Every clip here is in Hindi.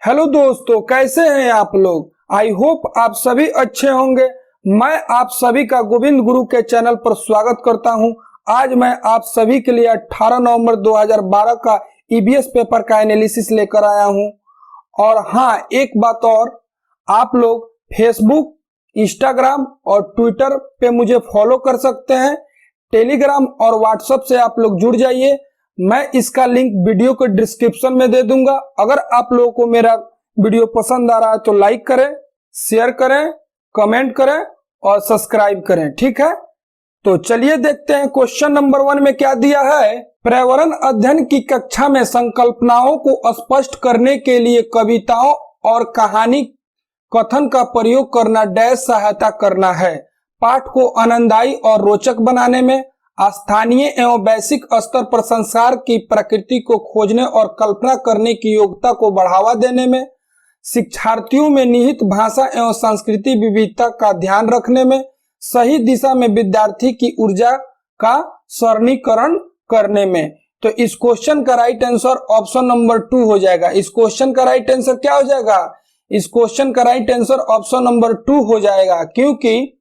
हेलो दोस्तों, कैसे हैं आप लोग। आई होप आप सभी अच्छे होंगे। मैं आप सभी का गोविंद गुरु के चैनल पर स्वागत करता हूं। आज मैं आप सभी के लिए 18 नवंबर 2012 का ईबीएस पेपर का एनालिसिस लेकर आया हूं। और हाँ, एक बात और, आप लोग फेसबुक, इंस्टाग्राम और ट्विटर पे मुझे फॉलो कर सकते हैं। टेलीग्राम और व्हाट्सएप से आप लोग जुड़ जाइए। मैं इसका लिंक वीडियो के डिस्क्रिप्शन में दे दूंगा। अगर आप लोगों को मेरा वीडियो पसंद आ रहा है तो लाइक करें, शेयर करें, कमेंट करें और सब्सक्राइब करें, ठीक है। तो चलिए देखते हैं क्वेश्चन नंबर 1 में क्या दिया है। पर्यावरण अध्ययन की कक्षा में संकल्पनाओं को स्पष्ट करने के लिए कविताओं और कहानी कथन का प्रयोग करना डैश सहायता करना है। पाठ को आनंददायी और रोचक बनाने में, स्थानीय एवं वैश्विक स्तर पर संसार की प्रकृति को खोजने और कल्पना करने की योग्यता को बढ़ावा देने में, शिक्षार्थियों में निहित भाषा एवं संस्कृति विविधता का ध्यान रखने में, सही दिशा में विद्यार्थी की ऊर्जा का सरणीकरण करने में। तो इस क्वेश्चन का राइट आंसर ऑप्शन नंबर 2 हो जाएगा। इस क्वेश्चन का राइट आंसर क्या हो जाएगा? इस क्वेश्चन का राइट आंसर ऑप्शन नंबर 2 हो जाएगा, क्योंकि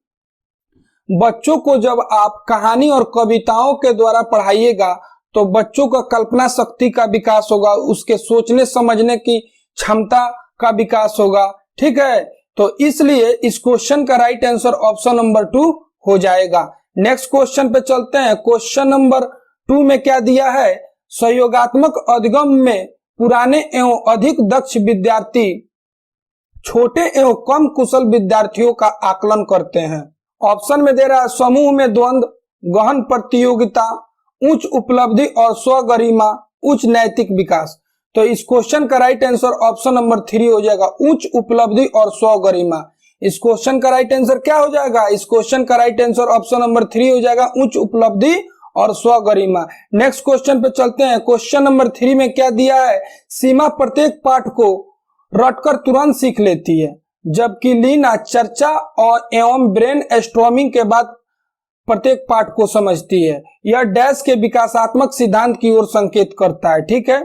बच्चों को जब आप कहानी और कविताओं के द्वारा पढ़ाइएगा तो बच्चों का कल्पना शक्ति का विकास होगा, उसके सोचने समझने की क्षमता का विकास होगा, ठीक है। तो इसलिए इस क्वेश्चन का राइट आंसर ऑप्शन नंबर 2 हो जाएगा। नेक्स्ट क्वेश्चन पे चलते हैं। क्वेश्चन नंबर 2 में क्या दिया है? सहयोगात्मक अधिगम में पुराने एवं अधिक दक्ष विद्यार्थी छोटे एवं कम कुशल विद्यार्थियों का आकलन करते हैं। ऑप्शन में दे रहा है समूह में द्वंद्व, गहन प्रतियोगिता, उच्च उपलब्धि और स्वगरिमा, उच्च नैतिक विकास। तो इस क्वेश्चन का राइट आंसर ऑप्शन नंबर 3 हो जाएगा, उच्च उपलब्धि और स्वगरिमा। इस क्वेश्चन का राइट आंसर क्या हो जाएगा? इस क्वेश्चन का राइट आंसर ऑप्शन नंबर 3 हो जाएगा, उच्च उपलब्धि और स्वगरिमा। नेक्स्ट क्वेश्चन पे चलते हैं। क्वेश्चन नंबर 3 में क्या दिया है? सीमा प्रत्येक पाठ को रटकर तुरंत सीख लेती है, जबकि लीना चर्चा और एवं ब्रेन स्टॉर्मिंग के बाद प्रत्येक पाठ को समझती है। यह डैश के विकासात्मक सिद्धांत की ओर संकेत करता है, ठीक है।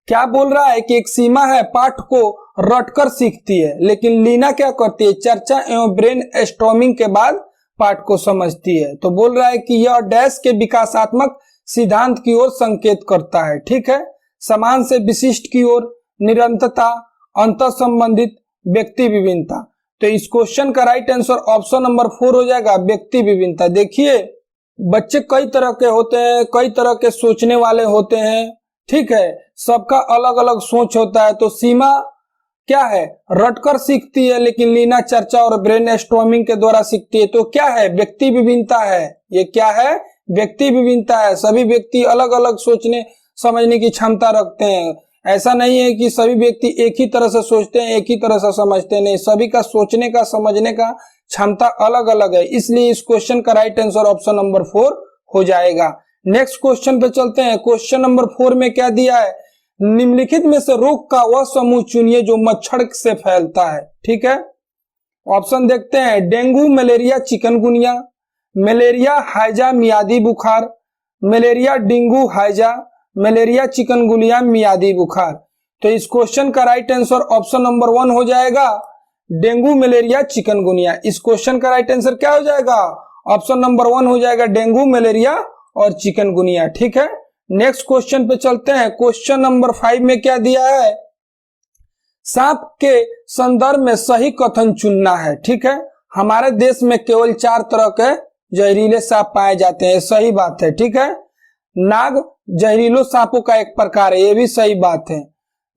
क्या बोल रहा है कि एक सीमा है, पाठ को रटकर सीखती है, लेकिन लीना क्या करती है? चर्चा एवं ब्रेन स्टॉर्मिंग के बाद पाठ को समझती है। तो बोल रहा है कि यह डैश के विकासात्मक सिद्धांत की ओर संकेत करता है, ठीक है। समान से विशिष्ट की ओर, निरंतरता, अंतर संबंधित, व्यक्ति विभिन्नता। तो इस क्वेश्चन का राइट आंसर ऑप्शन नंबर 4 हो जाएगा, व्यक्ति विभिन्नता। देखिए, बच्चे कई तरह के होते हैं, कई तरह के सोचने वाले होते हैं, ठीक है। सबका अलग अलग सोच होता है। तो सीमा क्या है? रटकर सीखती है, लेकिन लीना चर्चा और ब्रेन स्टॉर्मिंग के द्वारा सीखती है। तो क्या है? व्यक्ति विभिन्नता है। ये क्या है? व्यक्ति विभिन्नता है। सभी व्यक्ति अलग अलग सोचने समझने की क्षमता रखते हैं। ऐसा नहीं है कि सभी व्यक्ति एक ही तरह से सोचते हैं, एक ही तरह से समझते हैं, नहीं, सभी का सोचने का समझने का क्षमता अलग अलग है। इसलिए इस क्वेश्चन का राइट आंसर ऑप्शन नंबर 4 हो जाएगा। नेक्स्ट क्वेश्चन पे चलते हैं। क्वेश्चन नंबर 4 में क्या दिया है? निम्नलिखित में से रोग का वह समूह चुनिए जो मच्छर से फैलता है, ठीक है। ऑप्शन देखते हैं। डेंगू, मलेरिया, चिकनगुनिया, मलेरिया, हैजा, मियादी बुखार, मलेरिया, डेंगू, हैजा, मलेरिया, चिकनगुनिया, मियादी बुखार। तो इस क्वेश्चन का राइट आंसर ऑप्शन नंबर 1 हो जाएगा, डेंगू, मलेरिया, चिकनगुनिया। इस क्वेश्चन का राइट आंसर क्या हो जाएगा? ऑप्शन नंबर 1 हो जाएगा, डेंगू, मलेरिया और चिकनगुनिया, ठीक है। नेक्स्ट क्वेश्चन पे चलते हैं। क्वेश्चन नंबर 5 में क्या दिया है? सांप के संदर्भ में सही कथन चुनना है, ठीक है। हमारे देश में केवल 4 तरह के जहरीले सांप पाए जाते हैं, सही बात है, ठीक है। नाग जहरीले सांपों का एक प्रकार है, ये भी सही बात है।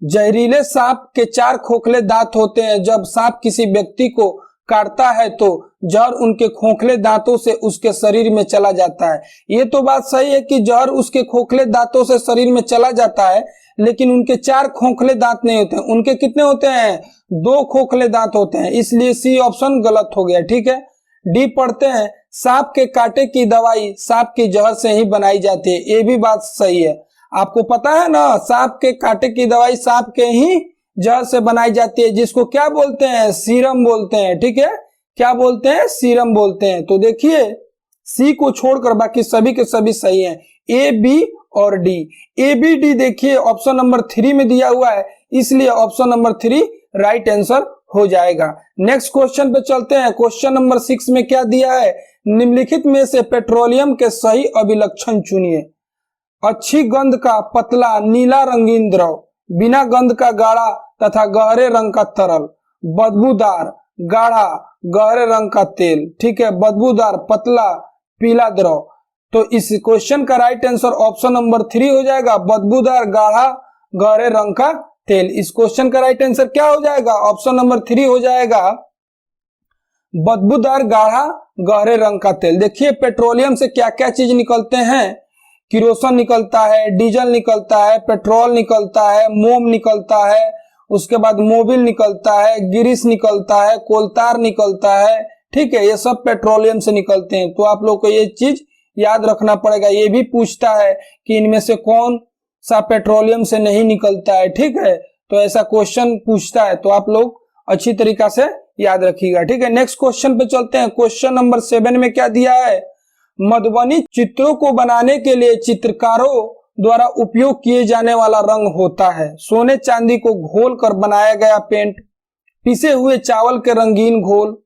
जहरीले सांप के 4 खोखले दांत होते हैं। जब सांप किसी व्यक्ति को काटता है तो जहर उनके खोखले दांतों से उसके शरीर में चला जाता है। ये तो बात सही है कि जहर उसके खोखले दांतों से शरीर में चला जाता है, लेकिन उनके 4 खोखले दांत नहीं होते हैं। उनके कितने होते हैं? 2 खोखले दांत होते हैं। इसलिए सी ऑप्शन गलत हो गया, ठीक है। डी पढ़ते हैं। सांप के कांटे की दवाई सांप की जहर से ही बनाई जाती है, ये भी बात सही है। आपको पता है ना, सांप के कांटे की दवाई सांप के ही जहर से बनाई जाती है, जिसको क्या बोलते हैं? सीरम बोलते हैं, ठीक है। क्या बोलते हैं? सीरम बोलते हैं। तो देखिए, सी को छोड़कर बाकी सभी के सभी सही हैं, ए, बी और डी। ए, बी, डी देखिए ऑप्शन नंबर 3 में दिया हुआ है। इसलिए ऑप्शन नंबर 3 राइट आंसर हो जाएगा। नेक्स्ट क्वेश्चन पे चलते हैं। क्वेश्चन नंबर 6 में क्या दिया है, निम्नलिखित में से पेट्रोलियम के सही अभिलक्षण चुनिए। अच्छी गंध का पतला नीला रंगीन द्रव, बिना गंध का गाढ़ा तथा गहरे रंग का तरल, बदबूदार गाढ़ा गहरे रंग का तेल। ठीक है, बदबूदार पतला पीला द्रव। तो इस क्वेश्चन का राइट आंसर ऑप्शन नंबर 3 हो जाएगा, बदबूदार गाढ़ा गहरे रंग का तेल। इस क्वेश्चन का राइट आंसर क्या हो जाएगा, ऑप्शन नंबर 3 हो जाएगा, बदबूदार गाढ़ा गहरे रंग का तेल। देखिए पेट्रोलियम से क्या क्या चीज निकलते हैं, किरोसिन निकलता है, डीजल निकलता है, पेट्रोल निकलता है, मोम निकलता है, उसके बाद मोबिल निकलता है, गिरीस निकलता है, कोलतार निकलता है। ठीक है, ये सब पेट्रोलियम से निकलते हैं। तो आप लोग को ये चीज याद रखना पड़ेगा। ये भी पूछता है कि इनमें से कौन सा पेट्रोलियम से नहीं निकलता है। ठीक है, तो ऐसा क्वेश्चन पूछता है, तो आप लोग अच्छी तरीका से याद रखिएगा। ठीक है, नेक्स्ट क्वेश्चन पे चलते हैं। क्वेश्चन नंबर 7 में क्या दिया है, मधुबनी चित्रों को बनाने के लिए चित्रकारों द्वारा उपयोग किए जाने वाला रंग होता है सोने चांदी को घोल कर बनाया गया पेंट, पिसे हुए चावल के रंगीन घोल,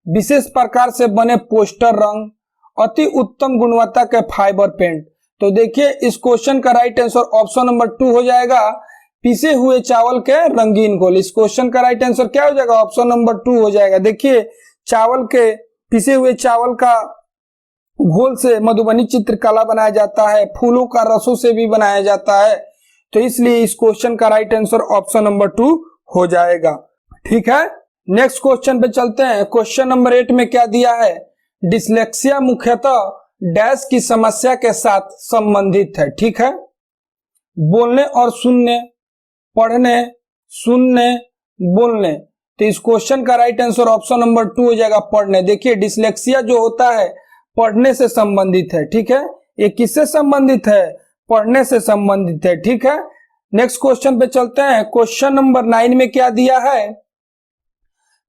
विशेष प्रकार से बने पोस्टर रंग, अति उत्तम गुणवत्ता के फाइबर पेंट। तो देखिए इस क्वेश्चन का राइट आंसर ऑप्शन नंबर 2 हो जाएगा, पिसे हुए चावल के रंगीन घोल। इस क्वेश्चन का राइट आंसर क्या हो जाएगा, ऑप्शन नंबर 2 हो जाएगा। देखिए चावल के पिसे हुए चावल का घोल से मधुबनी चित्रकला बनाया जाता है, फूलों का रसों से भी बनाया जाता है। तो इसलिए इस क्वेश्चन का राइट आंसर ऑप्शन नंबर 2 हो जाएगा। ठीक है, नेक्स्ट क्वेश्चन पे चलते हैं। क्वेश्चन नंबर 8 में क्या दिया है, डिसलेक्सिया मुख्यतः डैश की समस्या के साथ संबंधित है। ठीक है, बोलने और सुनने, पढ़ने, सुनने, बोलने। तो इस क्वेश्चन का राइट आंसर ऑप्शन नंबर 2 हो जाएगा, पढ़ने। देखिए डिसलेक्सिया जो होता है पढ़ने से संबंधित है। ठीक है, ये किससे संबंधित है, पढ़ने से संबंधित है। ठीक है, नेक्स्ट क्वेश्चन पे चलते हैं। क्वेश्चन नंबर 9 में क्या दिया है,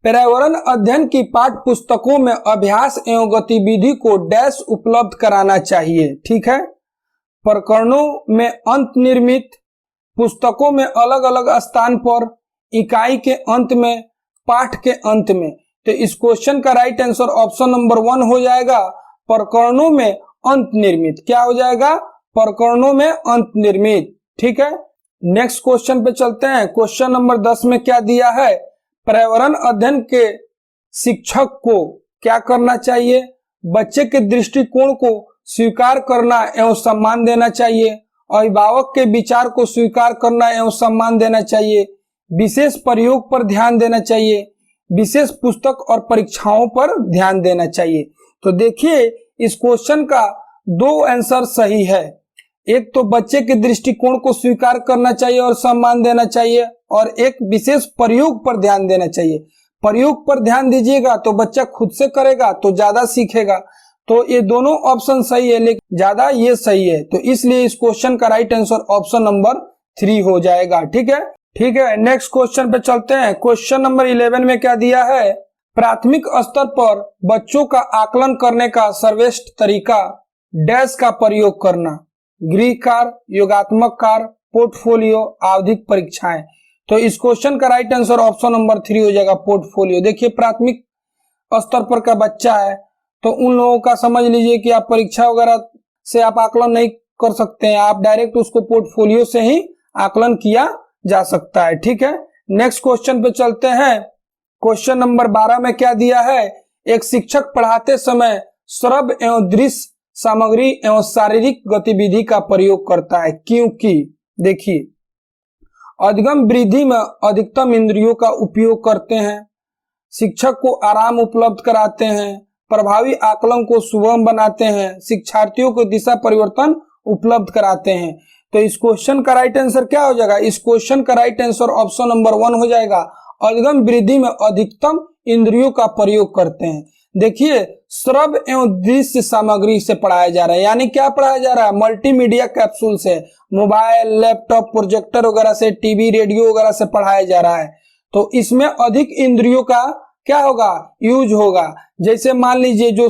पर्यावरण अध्ययन की पाठ्य पुस्तकों में अभ्यास एवं गतिविधि को डैश उपलब्ध कराना चाहिए। ठीक है, प्रकरणों में अंत निर्मित, पुस्तकों में अलग अलग स्थान पर, इकाई के अंत में, पाठ के अंत में। तो इस क्वेश्चन का राइट आंसर ऑप्शन नंबर 1 हो जाएगा, प्रकरणों में अंत निर्मित। क्या हो जाएगा, प्रकरणों में अंत निर्मित। ठीक है, नेक्स्ट क्वेश्चन पे चलते हैं। क्वेश्चन नंबर 10 में क्या दिया है, पर्यावरण अध्ययन के शिक्षक को क्या करना चाहिए, बच्चे के दृष्टिकोण को स्वीकार करना एवं सम्मान देना चाहिए, अभिभावक के विचार को स्वीकार करना एवं सम्मान देना चाहिए, विशेष प्रयोग पर ध्यान देना चाहिए, विशेष पुस्तक और परीक्षाओं पर ध्यान देना चाहिए। तो देखिए इस क्वेश्चन का 2 आंसर सही है। एक तो बच्चे के दृष्टिकोण को स्वीकार करना चाहिए और सम्मान देना चाहिए, और एक विशेष प्रयोग पर ध्यान देना चाहिए। प्रयोग पर ध्यान दीजिएगा तो बच्चा खुद से करेगा तो ज्यादा सीखेगा। तो ये दोनों ऑप्शन सही है, लेकिन ज्यादा ये सही है। तो इसलिए इस क्वेश्चन का राइट आंसर ऑप्शन नंबर 3 हो जाएगा। ठीक है, ठीक है, नेक्स्ट क्वेश्चन पे चलते हैं। क्वेश्चन नंबर 11 में क्या दिया है, प्राथमिक स्तर पर बच्चों का आकलन करने का सर्वश्रेष्ठ तरीका डैश का प्रयोग करना, गृह कार्य, योगात्मक कार्य, पोर्टफोलियो, आवधिक परीक्षाएं। तो इस क्वेश्चन का राइट आंसर ऑप्शन नंबर 3 हो जाएगा, पोर्टफोलियो। देखिए प्राथमिक स्तर पर का बच्चा है तो उन लोगों का समझ लीजिए कि आप परीक्षा वगैरह से आप आकलन नहीं कर सकते हैं, आप डायरेक्ट उसको पोर्टफोलियो से ही आकलन किया जा सकता है। ठीक है, नेक्स्ट क्वेश्चन पे चलते हैं। क्वेश्चन नंबर 12 में क्या दिया है, एक शिक्षक पढ़ाते समय श्रव्य एवं दृश्य सामग्री एवं शारीरिक गतिविधि का प्रयोग करता है, क्योंकि देखिए अधिगम वृद्धि में अधिकतम इंद्रियों का उपयोग करते हैं, शिक्षक को आराम उपलब्ध कराते हैं, प्रभावी आकलन को सुगम बनाते हैं, शिक्षार्थियों को दिशा परिवर्तन उपलब्ध कराते हैं। तो इस क्वेश्चन का राइट आंसर क्या हो जाएगा, इस क्वेश्चन का राइट आंसर ऑप्शन नंबर 1 हो जाएगा, अधिगम वृद्धि में अधिकतम इंद्रियों का प्रयोग करते हैं। देखिए श्रव्य एवं दृश्य सामग्री से पढ़ाया जा रहा है, यानी क्या पढ़ाया जा रहा है, मल्टीमीडिया कैप्सूल से, मोबाइल, लैपटॉप, प्रोजेक्टर वगैरह से, टीवी, रेडियो वगैरह से पढ़ाया जा रहा है। तो इसमें अधिक इंद्रियों का क्या होगा, यूज होगा। जैसे मान लीजिए जो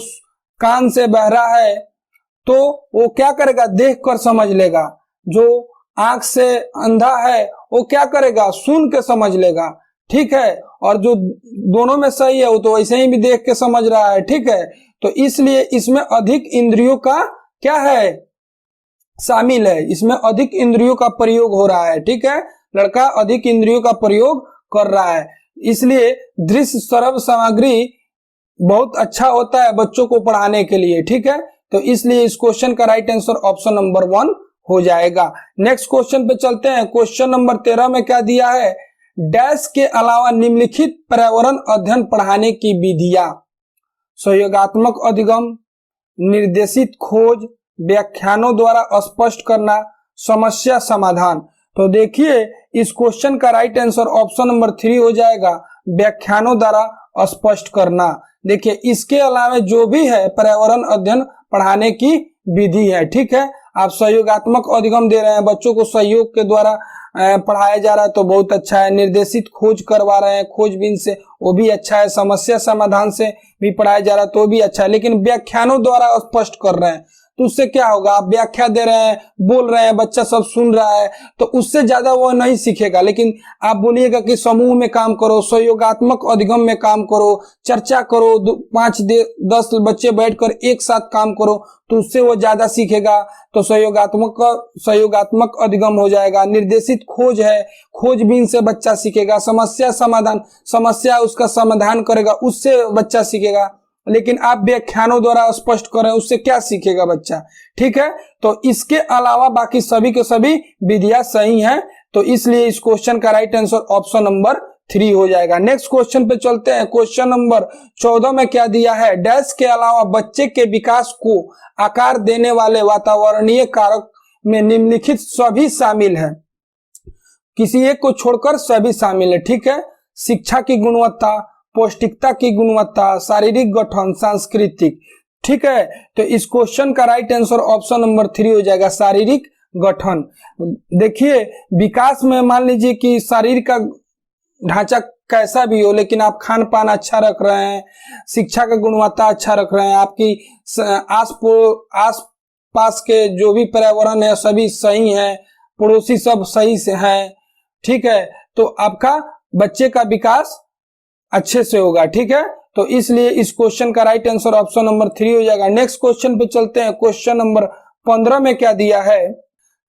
कान से बहरा है तो वो क्या करेगा, देख कर समझ लेगा, जो आंख से अंधा है वो क्या करेगा, सुन के समझ लेगा, ठीक है। और जो दोनों में सही है वो तो वैसे ही भी देख के समझ रहा है, ठीक है। तो इसलिए इसमें अधिक इंद्रियों का क्या है, शामिल है, इसमें अधिक इंद्रियों का प्रयोग हो रहा है, ठीक है। लड़का अधिक इंद्रियों का प्रयोग कर रहा है, इसलिए दृश्य श्रव्य सामग्री बहुत अच्छा होता है बच्चों को पढ़ाने के लिए, ठीक है। तो इसलिए इस क्वेश्चन का राइट आंसर ऑप्शन नंबर 1 हो जाएगा। नेक्स्ट क्वेश्चन पे चलते हैं। क्वेश्चन नंबर 13 में क्या दिया है, डैश के अलावा निम्नलिखित पर्यावरण अध्ययन पढ़ाने की विधियां, सहयोगात्मक अधिगम, निर्देशित खोज, व्याख्यानों द्वारा स्पष्ट करना, समस्या समाधान। तो देखिए इस क्वेश्चन का राइट आंसर ऑप्शन नंबर 3 हो जाएगा, व्याख्यानों द्वारा स्पष्ट करना। देखिए इसके अलावा जो भी है पर्यावरण अध्ययन पढ़ाने की विधि है, ठीक है। आप सहयोगात्मक अधिगम दे रहे हैं, बच्चों को सहयोग के द्वारा पढ़ाया जा रहा है तो बहुत अच्छा है। निर्देशित खोज करवा रहे हैं खोजबीन से, वो भी अच्छा है। समस्या समाधान से भी पढ़ाया जा रहा है तो भी अच्छा है। लेकिन व्याख्यानों द्वारा स्पष्ट कर रहे हैं तो उससे क्या होगा, आप व्याख्या दे रहे हैं, बोल रहे हैं, बच्चा सब सुन रहा है तो उससे ज्यादा वो नहीं सीखेगा। लेकिन आप बोलिएगा कि समूह में काम करो, सहयोगात्मक अधिगम में काम करो, चर्चा करो, 5-10 बच्चे बैठकर एक साथ काम करो तो उससे वो ज्यादा सीखेगा। तो सहयोगात्मक अधिगम हो जाएगा। निर्देशित खोज है, खोजबीन से बच्चा सीखेगा। समस्या समाधान, समस्या उसका समाधान करेगा, उससे बच्चा सीखेगा। लेकिन आप व्याख्यानों द्वारा स्पष्ट करें उससे क्या सीखेगा बच्चा, ठीक है। तो इसके अलावा बाकी सभी के सभी विधियां सही हैं, तो इसलिए इस क्वेश्चन का राइट आंसर ऑप्शन नंबर 3 हो जाएगा। नेक्स्ट क्वेश्चन पे चलते हैं। क्वेश्चन नंबर 14 में क्या दिया है, डैश के अलावा बच्चे के विकास को आकार देने वाले वातावरणीय कारक में निम्नलिखित सभी शामिल है। किसी एक को छोड़कर सभी शामिल है, ठीक है। शिक्षा की गुणवत्ता, पौष्टिकता की गुणवत्ता, शारीरिक गठन, सांस्कृतिक, ठीक है। तो इस क्वेश्चन का राइट आंसर ऑप्शन नंबर 3 हो जाएगा, शारीरिक गठन। देखिए विकास में मान लीजिए कि शरीर का ढांचा कैसा भी हो, लेकिन आप खान पान अच्छा रख रहे हैं, शिक्षा का गुणवत्ता अच्छा रख रहे हैं, आपकी आस पास के जो भी पर्यावरण है सभी सही है, पड़ोसी सब सही से है, ठीक है। तो आपका बच्चे का विकास अच्छे से होगा, ठीक है। तो इसलिए इस क्वेश्चन का राइट आंसर ऑप्शन नंबर 3 हो जाएगा। नेक्स्ट क्वेश्चन पे चलते हैं। क्वेश्चन नंबर 15 में क्या दिया है,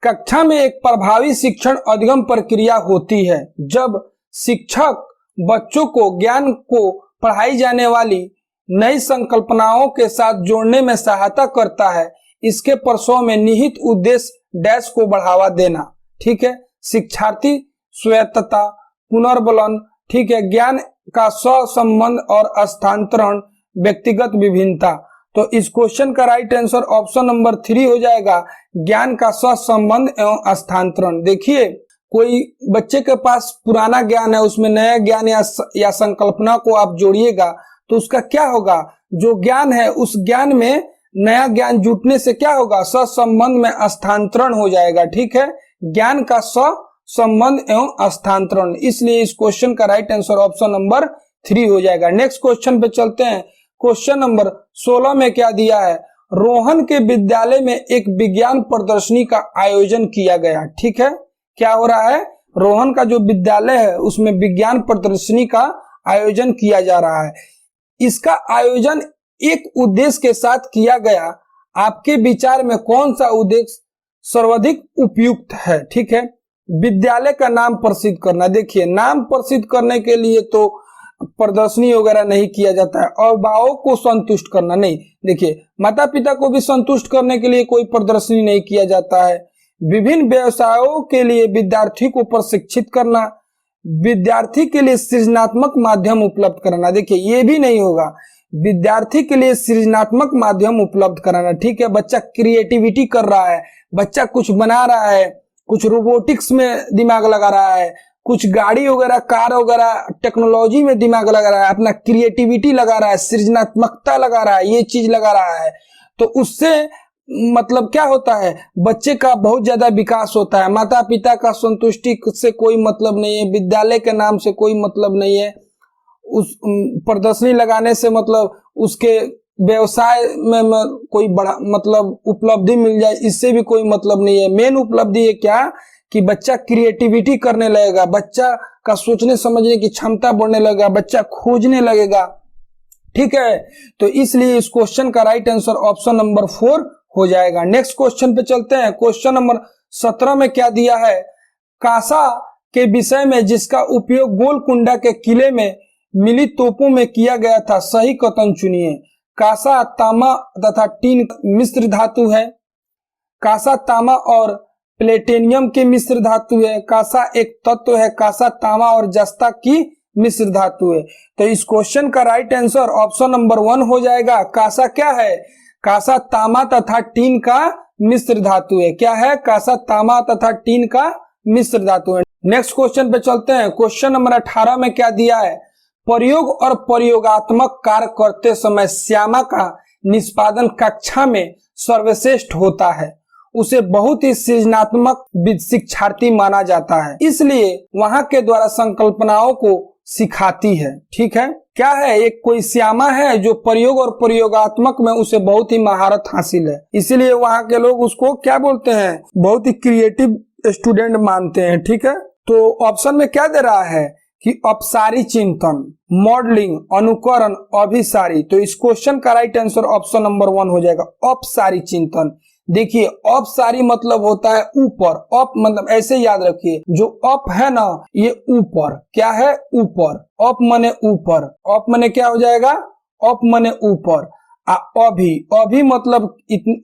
कक्षा में एक प्रभावी शिक्षण अधिगम प्रक्रिया होती है जब शिक्षक बच्चों को ज्ञान को पढ़ाई जाने वाली नई संकल्पनाओं के साथ जोड़ने में सहायता करता है। इसके प्रसव में निहित उद्देश्य डैश को बढ़ावा देना, ठीक है। शिक्षार्थी स्वायत्तता, पुनर्बलन, ठीक है। ज्ञान का सहसंबंध और स्थानांतरण, व्यक्तिगत विभिन्नता। तो इस क्वेश्चन का राइट आंसर ऑप्शन नंबर 3 हो जाएगा, ज्ञान का सहसंबंध एवं स्थानांतरण। देखिए कोई बच्चे के पास पुराना ज्ञान है, उसमें नया ज्ञान या संकल्पना को आप जोड़िएगा तो उसका क्या होगा, जो ज्ञान है उस ज्ञान में नया ज्ञान जुटने से क्या होगा, सहसंबंध में स्थानांतरण हो जाएगा, ठीक है। ज्ञान का संबंध एवं स्थानांतरण, इसलिए इस क्वेश्चन का राइट आंसर ऑप्शन नंबर 3 हो जाएगा। नेक्स्ट क्वेश्चन पे चलते हैं। क्वेश्चन नंबर 16 में क्या दिया है, रोहन के विद्यालय में एक विज्ञान प्रदर्शनी का आयोजन किया गया, ठीक है। क्या हो रहा है, रोहन का जो विद्यालय है उसमें विज्ञान प्रदर्शनी का आयोजन किया जा रहा है। इसका आयोजन एक उद्देश्य के साथ किया गया, आपके विचार में कौन सा उद्देश्य सर्वाधिक उपयुक्त है, ठीक है। विद्यालय का नाम प्रसिद्ध करना, देखिए नाम प्रसिद्ध करने के लिए तो प्रदर्शनी वगैरह नहीं किया जाता है। अभिभावक को संतुष्ट करना नहीं, देखिए माता पिता को भी संतुष्ट करने के लिए कोई प्रदर्शनी नहीं किया जाता है। विभिन्न व्यवसायों के लिए विद्यार्थी को प्रशिक्षित करना, विद्यार्थी के लिए सृजनात्मक माध्यम उपलब्ध कराना, देखिए ये भी नहीं होगा, विद्यार्थी के लिए सृजनात्मक माध्यम उपलब्ध कराना, ठीक है। बच्चा क्रिएटिविटी कर रहा है, बच्चा कुछ बना रहा है, कुछ रोबोटिक्स में दिमाग लगा रहा है, कुछ गाड़ी वगैरह कार वगैरह टेक्नोलॉजी में दिमाग लगा रहा है, अपना क्रिएटिविटी लगा रहा है, सृजनात्मकता लगा रहा है, ये चीज लगा रहा है, तो उससे मतलब क्या होता है, बच्चे का बहुत ज्यादा विकास होता है। माता पिता का संतुष्टि से कोई मतलब नहीं है, विद्यालय के नाम से कोई मतलब नहीं है, उस प्रदर्शनी लगाने से मतलब उसके व्यवसाय में कोई बड़ा मतलब उपलब्धि मिल जाए, इससे भी कोई मतलब नहीं है। मेन उपलब्धि है क्या कि बच्चा क्रिएटिविटी करने लगेगा, बच्चा का सोचने समझने की क्षमता बढ़ने लगेगा, बच्चा खोजने लगेगा। ठीक है, तो इसलिए इस क्वेश्चन का राइट आंसर ऑप्शन नंबर 4 हो जाएगा। नेक्स्ट क्वेश्चन पे चलते हैं। क्वेश्चन नंबर 17 में क्या दिया है, कासा के विषय में जिसका उपयोग गोलकुंडा के किले में मिली तोपों में किया गया था, सही कथन चुनिए। कासा तांबा तथा टीन मिश्र धातु है। कासा तांबा और प्लेटिनियम की मिश्र धातु है। कासा एक तत्व है। कासा तांबा और जस्ता की मिश्र धातु है। तो इस क्वेश्चन का राइट आंसर ऑप्शन नंबर 1 हो जाएगा। कासा क्या है, कासा तांबा तथा टीन का मिश्र धातु है। क्या है, कासा तांबा तथा टीन का मिश्र धातु है। नेक्स्ट क्वेश्चन पे चलते हैं। क्वेश्चन नंबर 18 में क्या दिया है, प्रयोग और प्रयोगात्मक कार्य करते समय श्यामा का निष्पादन कक्षा में सर्वश्रेष्ठ होता है, उसे बहुत ही सृजनात्मक शिक्षार्थी माना जाता है, इसलिए वहां के द्वारा संकल्पनाओं को सिखाती है। ठीक है, क्या है, एक कोई श्यामा है जो प्रयोग और प्रयोगात्मक में उसे बहुत ही महारत हासिल है, इसीलिए वहां के लोग उसको क्या बोलते हैं, बहुत ही क्रिएटिव स्टूडेंट मानते हैं। ठीक है, तो ऑप्शन में क्या दे रहा है कि अपसारी चिंतन, मॉडलिंग, अनुकरण, अभिसारी। तो इस क्वेश्चन का राइट आंसर ऑप्शन नंबर 1 हो जाएगा, अपसारी चिंतन। देखिए, अपसारी मतलब होता है ऊपर, अप मतलब ऐसे याद रखिए, जो अप है ना ये ऊपर, क्या है, ऊपर, अप मने ऊपर, अप मने क्या हो जाएगा, अप मने ऊपर। अभी, अभी मतलब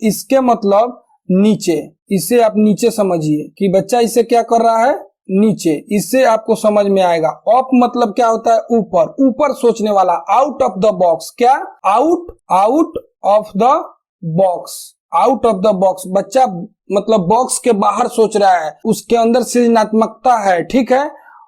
इसके मतलब नीचे, इसे आप नीचे समझिए कि बच्चा इसे क्या कर रहा है, नीचे, इससे आपको समझ में आएगा। अप मतलब क्या होता है, ऊपर, ऊपर सोचने वाला, आउट ऑफ द बॉक्स, क्या, out of the box, out of the box, बच्चा मतलब बॉक्स के बाहर सोच रहा है, उसके अंदर सृजनात्मकता है। ठीक है,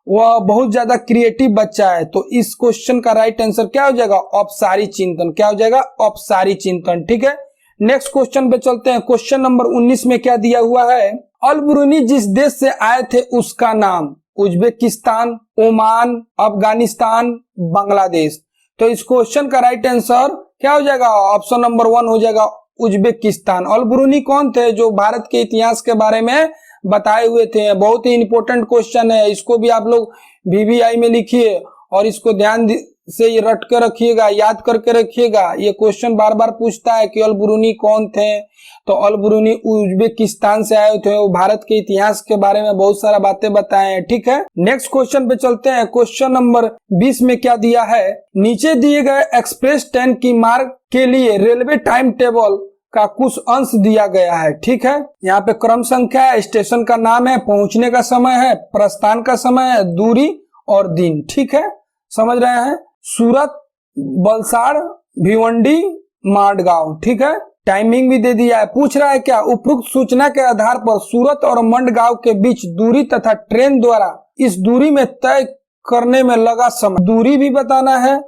वह बहुत ज्यादा क्रिएटिव बच्चा है। तो इस क्वेश्चन का राइट आंसर क्या हो जाएगा, अपसारी चिंतन। क्या हो जाएगा, अपसारी चिंतन। ठीक है, नेक्स्ट क्वेश्चन पे चलते हैं। क्वेश्चन नंबर 19 में क्या दिया हुआ है, अल ब्रूनी जिस देश से आए थे उसका नाम, उज्बेकिस्तान, ओमान, अफगानिस्तान, बांग्लादेश। तो इस क्वेश्चन का राइट आंसर क्या हो जाएगा, ऑप्शन नंबर 1 हो जाएगा, उज्बेकिस्तान। अल ब्रूनी कौन थे, जो भारत के इतिहास के बारे में बताए हुए थे। बहुत ही इंपॉर्टेंट क्वेश्चन है, इसको भी आप लोग VVI में लिखिए और इसको ध्यान से ये रट के रखिएगा, याद करके रखिएगा। ये क्वेश्चन बार बार पूछता है कि अल ब्रूनी कौन थे, तो अल ब्रूनी उज्बेकिस्तान से आए थे, वो भारत के इतिहास के बारे में बहुत सारा बातें बताए हैं। ठीक है, नेक्स्ट क्वेश्चन पे चलते हैं। क्वेश्चन नंबर 20 में क्या दिया है, नीचे दिए गए एक्सप्रेस ट्रेन की मार्ग के लिए रेलवे टाइम टेबल का कुछ अंश दिया गया है। ठीक है, यहाँ पे क्रम संख्या है, स्टेशन का नाम है, पहुंचने का समय है, प्रस्थान का समय है, दूरी और दिन। ठीक है, समझ रहे हैं, सूरत, वलसाड़, भिवंडी, मांडगांव। ठीक है, टाइमिंग भी दे दिया है। पूछ रहा है क्या, उपरोक्त सूचना के आधार पर सूरत और मंडगांव के बीच दूरी तथा ट्रेन द्वारा इस दूरी में तय करने में लगा समय, दूरी भी बताना है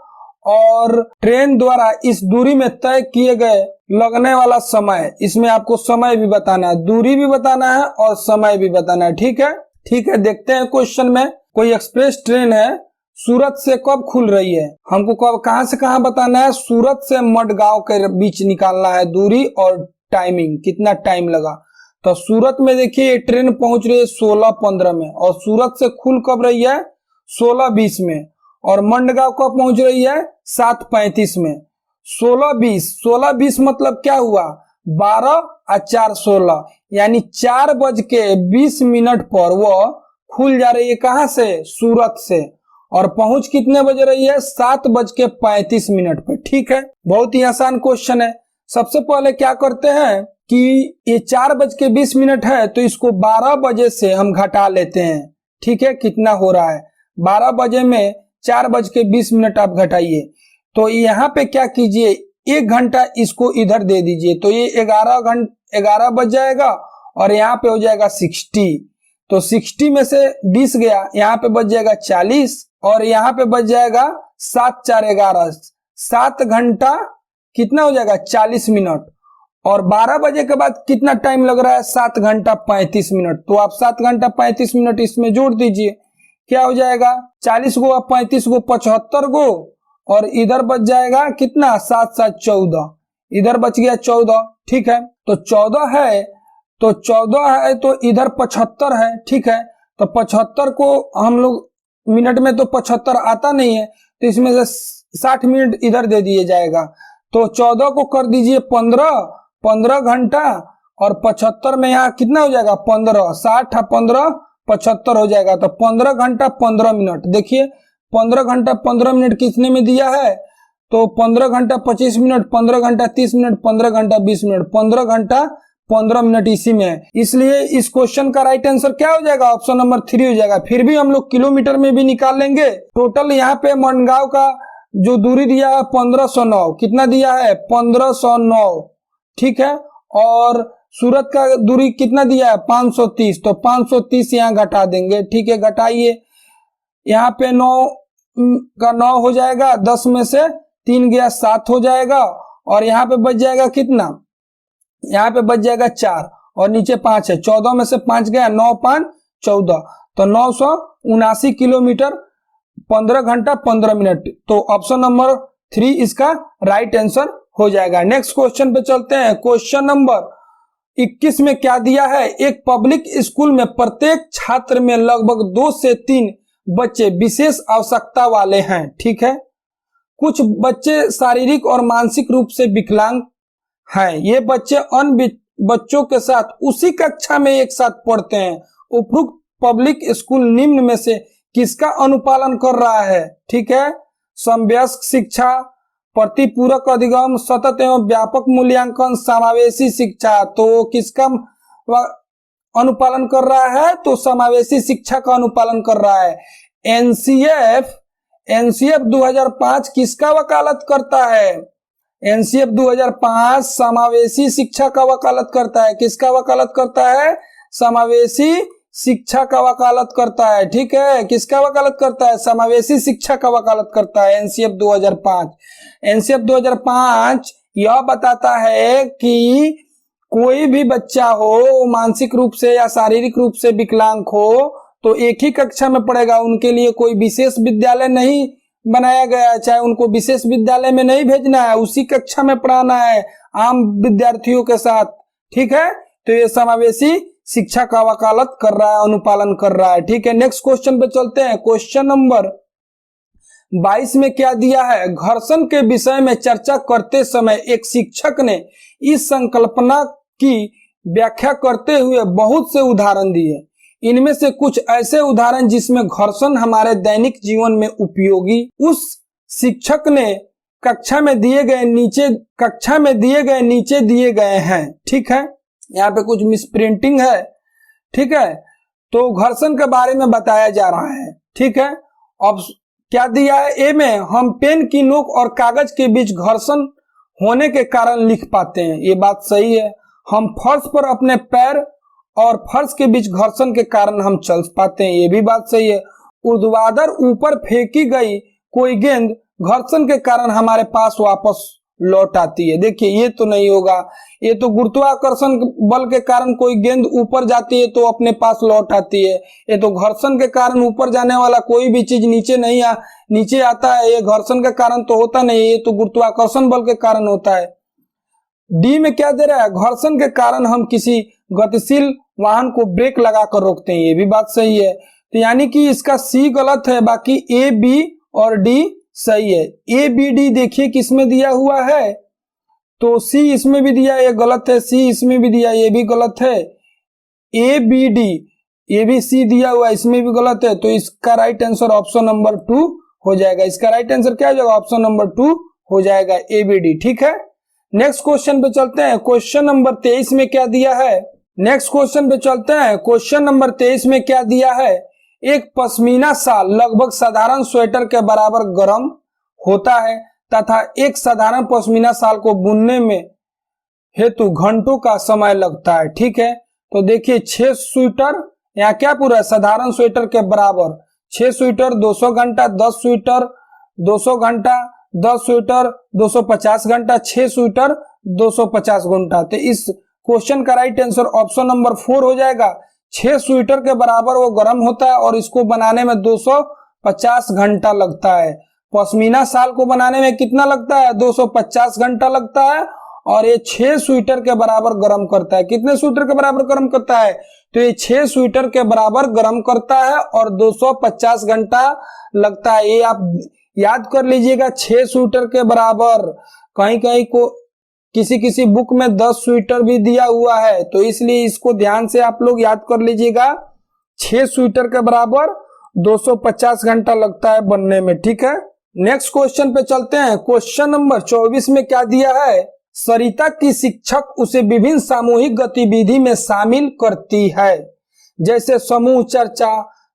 और ट्रेन द्वारा इस दूरी में तय किए गए लगने वाला समय, इसमें आपको समय भी बताना है, दूरी भी बताना है और समय भी बताना है। ठीक है, ठीक है, देखते हैं क्वेश्चन में। कोई एक्सप्रेस ट्रेन है, सूरत से कब खुल रही है, हमको कब कहां से कहां बताना है, सूरत से मडगांव के बीच निकालना है दूरी और टाइमिंग, कितना टाइम लगा। तो सूरत में देखिए ट्रेन पहुंच रही है 16:15 में और सूरत से खुल कब रही है 16:20 में, और मंडगांव कब पहुंच रही है 7:35 में। 16:20 मतलब क्या हुआ, 12 और 4 16, यानी 4:20 पर वो खुल जा रही है, कहां से, सूरत से, और पहुंच कितने बजे रही है 7:35 पे। ठीक है, बहुत ही आसान क्वेश्चन है। सबसे पहले क्या करते हैं कि ये 4:20 है, तो इसको 12 बजे से हम घटा लेते हैं। ठीक है, कितना हो रहा है, 12 बजे में 4:20 आप घटाइए, तो यहाँ पे क्या कीजिए, 1 घंटा इसको इधर दे दीजिए, तो ये 11 बज जाएगा और यहाँ पे हो जाएगा 60। तो 60 में से 20 गया, यहाँ पे बच जाएगा 40 और यहाँ पे बच जाएगा 7 4 11, 7 घंटा कितना हो जाएगा 40 मिनट। और 12 बजे के बाद कितना टाइम लग रहा है 7 घंटा 35 मिनट। तो आप 7 घंटा 35 मिनट इसमें जोड़ दीजिए, क्या हो जाएगा 40 गो 35 गो 75 गो, और इधर बच जाएगा कितना 7 7 14, इधर बच गया 14। ठीक है, तो 14 है तो 14 है तो इधर 75 है, ठीक है। तो 75 को हम लोग मिनट में तो 75 आता नहीं है, तो इसमें से 60 मिनट इधर दे दिए जाएगा। तो 14 को कर दीजिए 15 घंटा, और 75 में यहाँ कितना हो जाएगा 15, 60 15 75 हो जाएगा। तो 15 घंटा 15 मिनट। देखिए 15 घंटा 15 मिनट किसने में दिया है, तो 15 घंटा 25 मिनट, 15 घंटा 30 मिनट, 15 घंटा 20 मिनट, 15 घंटा 15 मिनट इसी में है। इसलिए इस क्वेश्चन का राइट आंसर क्या हो जाएगा, ऑप्शन नंबर 3 हो जाएगा। फिर भी हम लोग किलोमीटर में भी निकाल लेंगे। टोटल यहाँ पे मनगांव का जो दूरी दिया है 1509, कितना दिया है 1509, ठीक है। और सूरत का दूरी कितना दिया है 530, तो 530 यहाँ घटा देंगे, ठीक है। घटाइए, यहाँ पे 9 का 9 हो जाएगा, 10 में से 3 गया 7 हो जाएगा, और यहाँ पे बच जाएगा कितना, यहाँ पे बच जाएगा 4, और नीचे 5 है। 14 में से 5 गया, 9 5 14, तो 979 किलोमीटर 15 घंटा 15 मिनट। तो ऑप्शन नंबर 3 इसका राइट आंसर हो जाएगा। नेक्स्ट क्वेश्चन पे चलते हैं। क्वेश्चन नंबर 21 में क्या दिया है, एक पब्लिक स्कूल में प्रत्येक छात्र में लगभग 2 से 3 बच्चे विशेष आवश्यकता वाले हैं, ठीक है। कुछ बच्चे शारीरिक और मानसिक रूप से विकलांग हैं। ये बच्चे अन्य बच्चों के साथ उसी कक्षा में एक साथ पढ़ते हैं। उपरोक्त पब्लिक स्कूल निम्न में से किसका अनुपालन कर रहा है, ठीक है। समवयस्क शिक्षा, प्रतिपूरक अधिगम, सतत एवं व्यापक मूल्यांकन, समावेशी शिक्षा। तो किसका अनुपालन कर रहा है, तो समावेशी शिक्षा का अनुपालन कर रहा है। एनसीएफ 2005 किसका वकालत करता है, एनसीएफ 2005 समावेशी शिक्षा का वकालत करता है। किसका वकालत करता है, समावेशी शिक्षा का वकालत करता है, ठीक है। किसका वकालत करता है, समावेशी शिक्षा का वकालत करता है एनसीएफ 2005। एनसीएफ 2005 यह बताता है कि कोई भी बच्चा हो मानसिक रूप से या शारीरिक रूप से विकलांग हो तो एक ही कक्षा में पढ़ेगा। उनके लिए कोई विशेष विद्यालय नहीं बनाया गया है, चाहे उनको विशेष विद्यालय में नहीं भेजना है, उसी कक्षा में पढ़ाना है आम विद्यार्थियों के साथ, ठीक है। तो ये समावेशी शिक्षा का वकालत कर रहा है, अनुपालन कर रहा है, ठीक है। नेक्स्ट क्वेश्चन पे चलते हैं। क्वेश्चन नंबर 22 में क्या दिया है, घर्षण के विषय में चर्चा करते समय एक शिक्षक ने इस संकल्पना की व्याख्या करते हुए बहुत से उदाहरण दिए। इनमें से कुछ ऐसे उदाहरण जिसमें घर्षण हमारे दैनिक जीवन में उपयोगी उस शिक्षक ने कक्षा में दिए गए नीचे दिए गए हैं, ठीक है। यहाँ पे कुछ मिसप्रिंटिंग है, ठीक है। तो घर्षण के बारे में बताया जा रहा है, ठीक है। अब क्या दिया है, ए में हम पेन की नोक और कागज के बीच घर्षण होने के कारण लिख पाते हैं, ये बात सही है। हम फर्श पर अपने पैर और फर्श के बीच घर्षण के कारण हम चल पाते हैं, ये भी बात सही है। ऊर्ध्वाधर ऊपर फेंकी गई कोई गेंद घर्षण के कारण हमारे पास वापस लौट आती है। देखिए ये तो नहीं होगा, ये तो गुरुत्वाकर्षण बल के कारण कोई गेंद ऊपर जाती है तो अपने पास लौट आती है। ये तो घर्षण के कारण ऊपर जाने वाला कोई भी चीज नीचे आता है, ये घर्षण के कारण तो होता नहीं, ये तो गुरुत्वाकर्षण बल के कारण होता है। डी में क्या दे रहा है, घर्षण के कारण हम किसी गतिशील वाहन को ब्रेक लगाकर रोकते हैं, ये भी बात सही है। तो यानी कि इसका सी गलत है, बाकी ए बी और डी सही है। ए बी डी देखिए किसमें दिया हुआ है, तो सी इसमें भी दिया, ये गलत है। सी इसमें भी दिया, ये भी गलत है। ए बी डी ये भी सी दिया हुआ है, इसमें भी गलत है। तो इसका राइट आंसर ऑप्शन नंबर 2 हो जाएगा। इसका राइट आंसर क्या हो जाएगा, ऑप्शन नंबर 2 हो जाएगा, ए बी डी, ठीक है। नेक्स्ट क्वेश्चन पे चलते हैं। क्वेश्चन नंबर 23 में क्या दिया है, नेक्स्ट क्वेश्चन पे चलते हैं। क्वेश्चन नंबर 23 में क्या दिया है, एक पश्मीना शाल लगभग साधारण स्वेटर के बराबर गर्म होता है तथा एक साधारण पश्मीना शाल को बुनने में हेतु घंटों का समय लगता है, ठीक है। तो देखिए 6 स्वेटर, यहाँ क्या पूरा है, साधारण स्वेटर के बराबर 6 स्वेटर 200 घंटा, 10 स्वेटर 200 घंटा, 10 स्वेटर 250 घंटा, 6 स्वेटर 250 घंटा। तो इस क्वेश्चन का राइट आंसर ऑप्शन नंबर 4 हो जाएगा। 6 स्वेटर के बराबर वो गर्म होता है और इसको बनाने में 250 घंटा लगता है। पश्मीना शाल को बनाने में कितना लगता है, 250 घंटा लगता है। और ये 6 स्वेटर के बराबर गर्म करता है। कितने स्वेटर के बराबर गर्म करता है? तो ये 6 स्वेटर के बराबर गर्म करता है और 250 घंटा लगता है। ये आप याद कर लीजिएगा, 6 स्वेटर के बराबर। कहीं कहीं को किसी किसी बुक में 10 स्वेटर भी दिया हुआ है, तो इसलिए इसको ध्यान से आप लोग याद कर लीजिएगा। 6 स्वेटर के बराबर 250 घंटा लगता है बनने में, ठीक है। नेक्स्ट क्वेश्चन पे चलते हैं। क्वेश्चन नंबर 24 में क्या दिया है? सरिता की शिक्षक उसे विभिन्न सामूहिक गतिविधि में शामिल करती है, जैसे समूह चर्चा,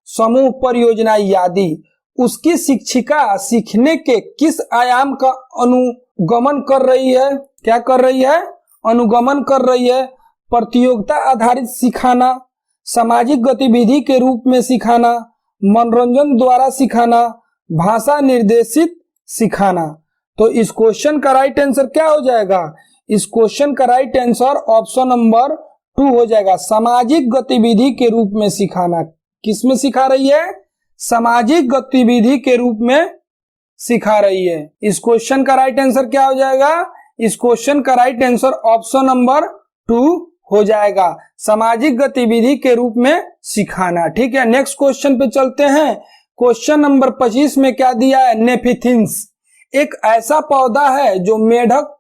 समूह परियोजना आदि। उसकी शिक्षिका सीखने के किस आयाम का अनुगमन कर रही है? क्या कर रही है? अनुगमन कर रही है। प्रतियोगिता आधारित सिखाना, सामाजिक गतिविधि के रूप में सिखाना, मनोरंजन द्वारा सिखाना, भाषा निर्देशित सिखाना। तो इस क्वेश्चन का राइट आंसर क्या हो जाएगा? इस क्वेश्चन का राइट आंसर ऑप्शन नंबर 2 हो जाएगा, सामाजिक गतिविधि के रूप में सिखाना। किस में सिखा रही है? सामाजिक गतिविधि के रूप में सिखा रही है। इस क्वेश्चन का राइट आंसर क्या हो जाएगा? इस क्वेश्चन का राइट आंसर ऑप्शन नंबर 2 हो जाएगा, सामाजिक गतिविधि के रूप में सिखाना, ठीक है। नेक्स्ट क्वेश्चन पे चलते हैं। क्वेश्चन नंबर 25 में क्या दिया है? नेफिथिन्स एक ऐसा पौधा है जो मेढक,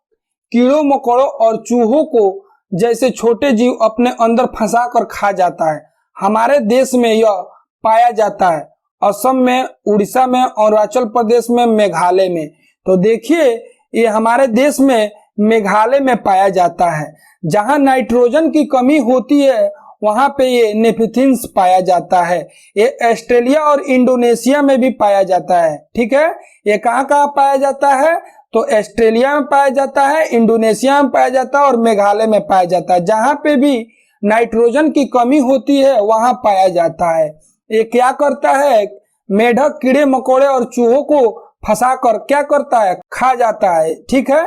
कीड़ों मकोड़ों और चूहों को जैसे छोटे जीव अपने अंदर फंसा कर खा जाता है। हमारे देश में यह पाया जाता है, असम में, उड़ीसा में, अरुणाचल प्रदेश में, मेघालय में। तो देखिए, ये हमारे देश में मेघालय में पाया जाता है। जहां नाइट्रोजन की कमी होती है वहां पे ये नेफिथिन्स पाया जाता है। ये ऑस्ट्रेलिया और इंडोनेशिया में भी पाया जाता है, ठीक है। ये कहाँ कहाँ पाया जाता है? तो ऑस्ट्रेलिया में पाया जाता है, इंडोनेशिया में पाया जाता है और मेघालय में पाया जाता है। जहां पे भी नाइट्रोजन की कमी होती है वहां पाया जाता है। ये क्या करता है? मेढक, कीड़े मकोड़े और चूहों को फंसाकर क्या करता है? खा जाता है, ठीक है।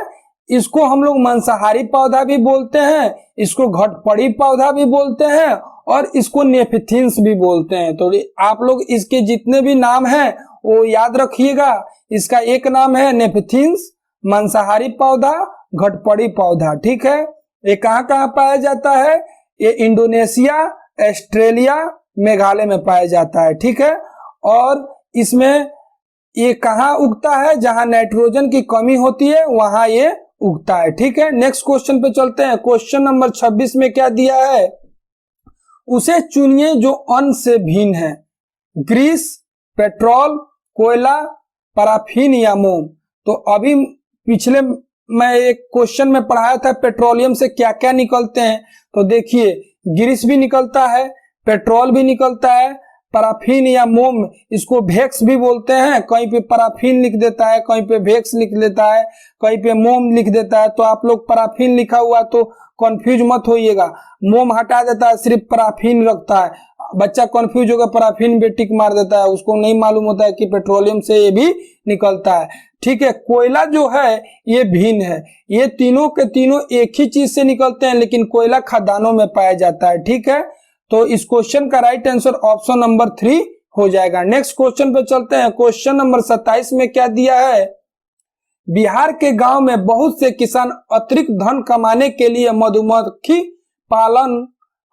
इसको हम लोग मांसाहारी पौधा भी बोलते हैं, इसको घटपड़ी पौधा भी बोलते हैं और इसको नेफिथिन्स भी बोलते हैं। तो आप लोग इसके जितने भी नाम हैं वो याद रखिएगा। इसका एक नाम है नेफिथिन्स, मांसाहारी पौधा, घटपड़ी पौधा, ठीक है। ये कहाँ कहाँ पाया जाता है? ये इंडोनेशिया, ऑस्ट्रेलिया, मेघालय में पाया जाता है, ठीक है। और इसमें ये कहाँ उगता है? जहां नाइट्रोजन की कमी होती है वहां ये उगता है, ठीक है। नेक्स्ट क्वेश्चन पे चलते हैं। क्वेश्चन नंबर 26 में क्या दिया है? उसे चुनिए जो अन्न से भिन्न है। ग्रीस, पेट्रोल, कोयला, पैराफिन या मोम। तो अभी पिछले मैं एक क्वेश्चन में पढ़ाया था पेट्रोलियम से क्या क्या निकलते हैं। तो देखिए, ग्रीस भी निकलता है, पेट्रोल भी निकलता है, पैराफिन या मोम, इसको वेक्स भी बोलते हैं। कहीं पे पैराफिन लिख देता है, कहीं पे वेक्स लिख देता है, कहीं पे मोम लिख देता है। तो आप लोग पैराफिन लिखा हुआ तो कंफ्यूज मत होइएगा, मोम हटा देता है, सिर्फ पैराफिन रखता है। बच्चा कंफ्यूज होगा, पैराफिन पे टिक मार देता है, उसको नहीं मालूम होता है कि पेट्रोलियम से ये भी निकलता है, ठीक है। कोयला जो है ये भिन्न है, ये तीनों के तीनों एक ही चीज से निकलते हैं, लेकिन कोयला खदानों में पाया जाता है, ठीक है। तो इस क्वेश्चन का राइट आंसर ऑप्शन नंबर 3 हो जाएगा। नेक्स्ट क्वेश्चन पे चलते हैं। क्वेश्चन नंबर 27 में क्या दिया है? बिहार के गांव में बहुत से किसान अतिरिक्त धन कमाने के लिए मधुमक्खी पालन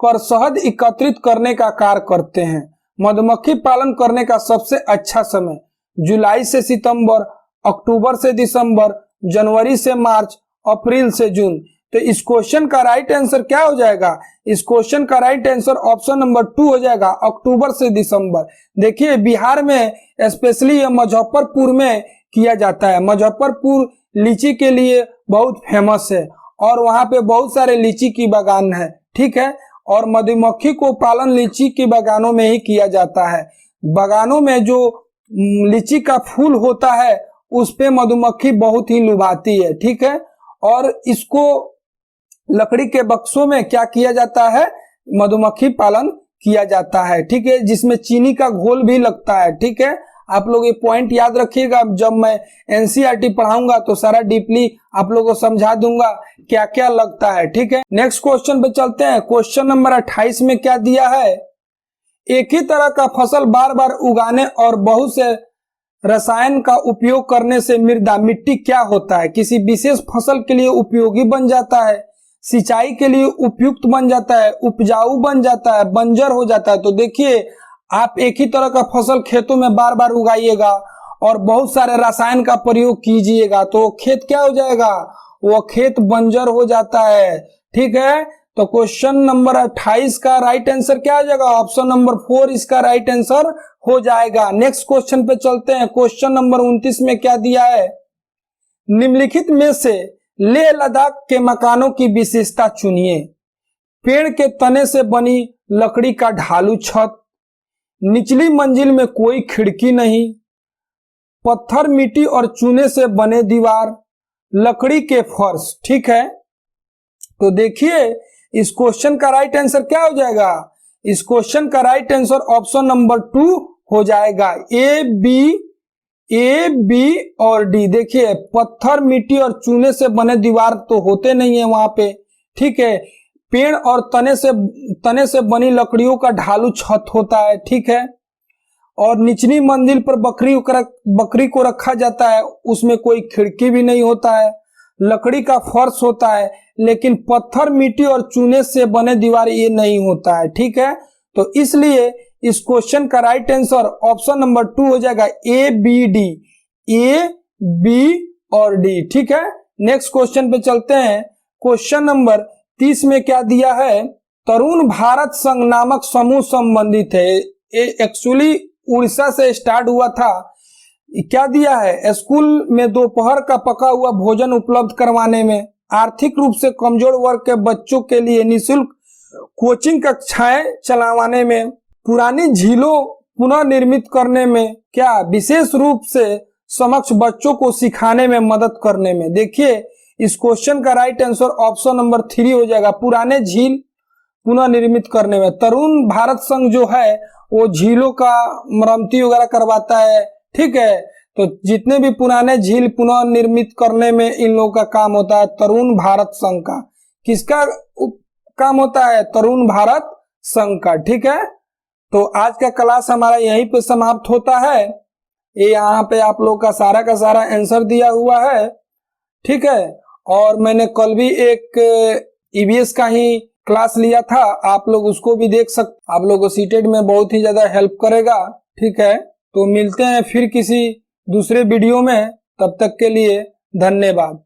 कर शहद एकत्रित करने का कार्य करते हैं। मधुमक्खी पालन करने का सबसे अच्छा समय जुलाई से सितंबर, अक्टूबर से दिसंबर, जनवरी से मार्च, अप्रैल से जून। तो इस क्वेश्चन का राइट आंसर क्या हो जाएगा? इस क्वेश्चन का राइट आंसर ऑप्शन नंबर 2 हो जाएगा, अक्टूबर से दिसंबर। देखिए, बिहार में स्पेशली मुजफ्फरपुर में किया जाता है। मुजफ्फरपुर लीची के लिए बहुत फेमस है और वहां पे बहुत सारे लीची की बागान है, ठीक है। और मधुमक्खी को पालन लीची के बागानों में ही किया जाता है। बागानों में जो लीची का फूल होता है उस पे मधुमक्खी बहुत ही लुभाती है, ठीक है। और इसको लकड़ी के बक्सों में क्या किया जाता है? मधुमक्खी पालन किया जाता है, ठीक है, जिसमें चीनी का घोल भी लगता है, ठीक है। आप लोग ये पॉइंट याद रखिएगा, जब मैं एनसीईआरटी पढ़ाऊंगा तो सारा डीपली आप लोगों को समझा दूंगा क्या क्या लगता है, ठीक है। नेक्स्ट क्वेश्चन पे चलते हैं। क्वेश्चन नंबर 28 में क्या दिया है? एक ही तरह का फसल बार बार उगाने और बहुत से रसायन का उपयोग करने से मृदा मिट्टी क्या होता है? किसी विशेष फसल के लिए उपयोगी बन जाता है, सिंचाई के लिए उपयुक्त बन जाता है, उपजाऊ बन जाता है, बंजर हो जाता है। तो देखिए, आप एक ही तरह का फसल खेतों में बार बार उगाइएगा और बहुत सारे रसायन का प्रयोग कीजिएगा तो खेत क्या हो जाएगा? वो खेत बंजर हो जाता है। ठीक है, तो क्वेश्चन नंबर 28 का राइट आंसर क्या हो जाएगा? ऑप्शन नंबर 4 इसका राइट आंसर हो जाएगा। नेक्स्ट क्वेश्चन पे चलते हैं। क्वेश्चन नंबर 29 में क्या दिया है? निम्नलिखित में से लेह लद्दाख के मकानों की विशेषता चुनिए। पेड़ के तने से बनी लकड़ी का ढालू छत, निचली मंजिल में कोई खिड़की नहीं, पत्थर मिट्टी और चूने से बने दीवार, लकड़ी के फर्श। ठीक है, तो देखिए इस क्वेश्चन का राइट आंसर क्या हो जाएगा? इस क्वेश्चन का राइट आंसर ऑप्शन नंबर 2 हो जाएगा। ए बी और डी। देखिए, पत्थर मिट्टी और चूने से बने दीवार तो होते नहीं है वहां पे। ठीक है, पेड़ और तने से बनी लकड़ियों का ढालू छत होता है। ठीक है, और निचली मंजिल पर बकरी को रखा जाता है, उसमें कोई खिड़की भी नहीं होता है, लकड़ी का फर्श होता है, लेकिन पत्थर मिट्टी और चूने से बने दीवार ये नहीं होता है। ठीक है, तो इसलिए इस क्वेश्चन का राइट आंसर ऑप्शन नंबर 2 हो जाएगा। ए बी और डी। ठीक है, नेक्स्ट क्वेश्चन पे चलते हैं। क्वेश्चन नंबर 30 में क्या दिया है? तरुण भारत संघ नामक समूह संबंधित है। एक्चुअली उड़ीसा से स्टार्ट हुआ था। क्या दिया है? स्कूल में दोपहर का पका हुआ भोजन उपलब्ध करवाने में, आर्थिक रूप से कमजोर वर्ग के बच्चों के लिए निःशुल्क कोचिंग कक्षाएं चलाने में, पुरानी झीलों पुनः निर्मित करने में, क्या विशेष रूप से समक्ष बच्चों को सिखाने में मदद करने में। देखिए, इस क्वेश्चन का राइट आंसर ऑप्शन नंबर 3 हो जाएगा। पुराने झील पुनः निर्मित करने में। तरुण भारत संघ जो है वो झीलों का मरम्मती वगैरह करवाता है। ठीक है, तो जितने भी पुराने झील पुनः निर्मित करने में इन लोगों का काम होता है। तरुण भारत संघ का किसका काम होता है? तरुण भारत संघ का। ठीक है, तो आज का क्लास हमारा यहीं पे समाप्त होता है। ये यहाँ पे आप लोग का सारा आंसर दिया हुआ है। ठीक है, और मैंने कल भी एक ईवीएस का ही क्लास लिया था, आप लोग उसको भी देख सकते। आप लोग को सीटेट में बहुत ही ज्यादा हेल्प करेगा। ठीक है, तो मिलते हैं फिर किसी दूसरे वीडियो में, तब तक के लिए धन्यवाद।